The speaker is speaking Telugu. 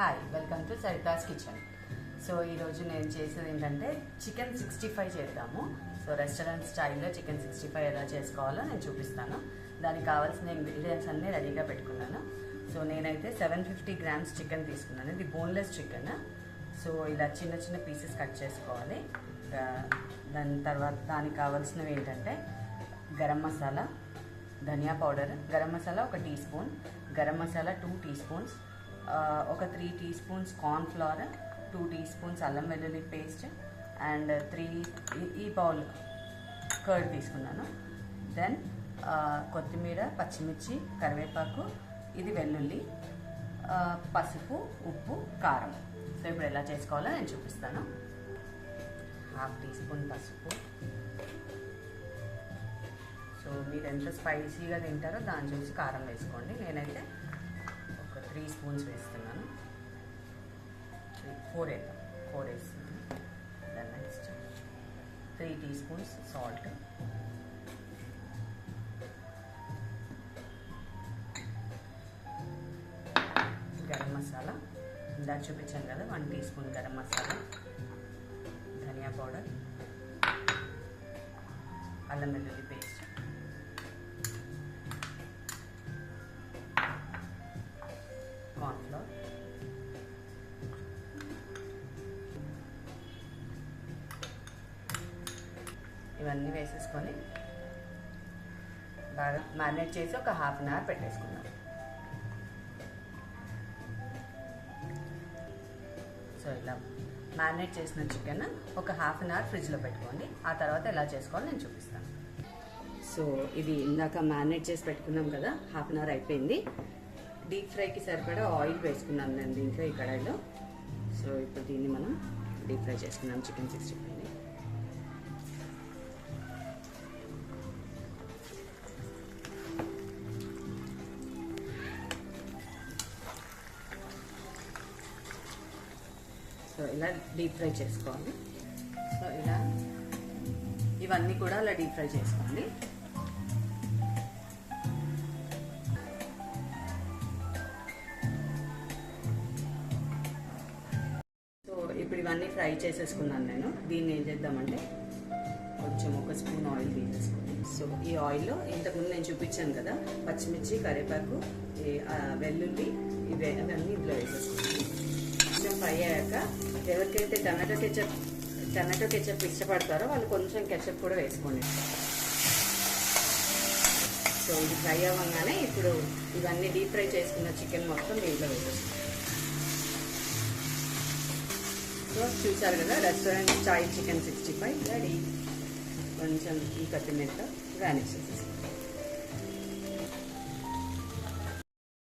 Hi, welcome to Sarita's kitchen. So ఈరోజు నేను చేసేది ఏంటంటే చికెన్ 65 చేద్దాము. సో రెస్టారెంట్ స్టైల్లో చికెన్ 65 ఎలా చేసుకోవాలో నేను చూపిస్తాను. దానికి కావాల్సిన ఇంగ్రీడియంట్స్ అన్నీ రెడీగా పెట్టుకున్నాను. సో నేనైతే 750 గ్రామ్స్ చికెన్ తీసుకున్నాను. ఇది బోన్లెస్ చికెన్. సో ఇలా చిన్న చిన్న పీసెస్ కట్ చేసుకోవాలి. దాని తర్వాత దానికి కావాల్సినవి ఏంటంటే గరం మసాలా, ధనియా powder, garam masala 1 teaspoon, garam masala 2 teaspoons, ఒక 3 teaspoons corn flour, 2 teaspoons అల్లం వెల్లుల్లి పేస్ట్ అండ్ 3 ఈ బౌల్ కర్డ్ తీసుకున్నాను. దెన్ కొత్తిమీర, పచ్చిమిర్చి, కరివేపాకు, ఇది వెల్లుల్లి, పసుపు, ఉప్పు, కారం. సో ఇప్పుడు ఎలా చేసుకోవాలో నేను చూపిస్తాను. 1/2 టీ స్పూన్ పసుపు. సో మీరు ఎంత స్పైసీగా తింటారో దాన్ని చూసి కారం వేసుకోండి. నేనైతే ఒక 3 స్పూన్స్ వేస్తున్నాను. 4 వేస్తున్నాను. Then next 3 teaspoons salt, garam masala ఇందాక చూపించాను కదా, 1 టీ స్పూన్ గరం మసాలా, ధనియా పౌడర్, అల్లం వెల్లుల్లి పేస్ట్, కార్న్ ఫ్లోర్, ఇవన్నీ వేసేసుకొని బాగా మ్యారినేట్ చేసి ఒక 1/2 అవర్ పెట్టేసుకుందాం. సో ఇలా మ్యారినేట్ చేసిన చికెన్ ఒక 1/2 అవర్ ఫ్రిడ్జ్లో పెట్టుకోండి. ఆ తర్వాత ఎలా చేసుకోవాలో నేను చూపిస్తాను. సో ఇది ఇందాక మ్యారినేట్ చేసి పెట్టుకున్నాం కదా, 1/2 అవర్ అయిపోయింది. డీప్ ఫ్రైకి సరిపడా ఆయిల్ వేసుకున్నాను నేను దీంట్లో, ఈ కడాయిలో. సో ఇప్పుడు దీన్ని మనం డీప్ ఫ్రై చేసుకున్నాం చికెన్ 65ని. సో ఇలా డీప్ ఫ్రై చేసుకోవాలి. సో ఇలా ఇవన్నీ కూడా అలా డీప్ ఫ్రై చేసుకోండి. సో ఇప్పుడు ఇవన్నీ ఫ్రై చేసేసుకున్నాను నేను. దీన్ని ఏం చేద్దామంటే కొంచెం 1 స్పూన్ ఆయిల్ తీసేసుకోండి. సో ఈ ఆయిల్లో ఇంతకుముందు నేను చూపించాను కదా, పచ్చిమిర్చి, కరివేపాకు, వెల్లుల్లి, అవన్నీ ఇందులో వేసేసుకున్నాను. కొంచెం ఫ్రై అయ్యాక ఎవరికైతే టమాటో కెచప్ ఇష్టపడతారో వాళ్ళు కొంచెం కెచప్ కూడా వేసుకోండి. సో ఇది ఫ్రై అవ్వగానే ఇప్పుడు ఇవన్నీ డీప్ ఫ్రై చేసుకున్న చికెన్ మొత్తం దీంట్లో వేసేసుకోండి. సో చూసారు కదా, రెస్టారెంట్ స్టైల్ చికెన్ 65 రెడీ. కొంచెం ఈ కొత్తిమీరతో గార్నిష్ చేసేసుకోండి.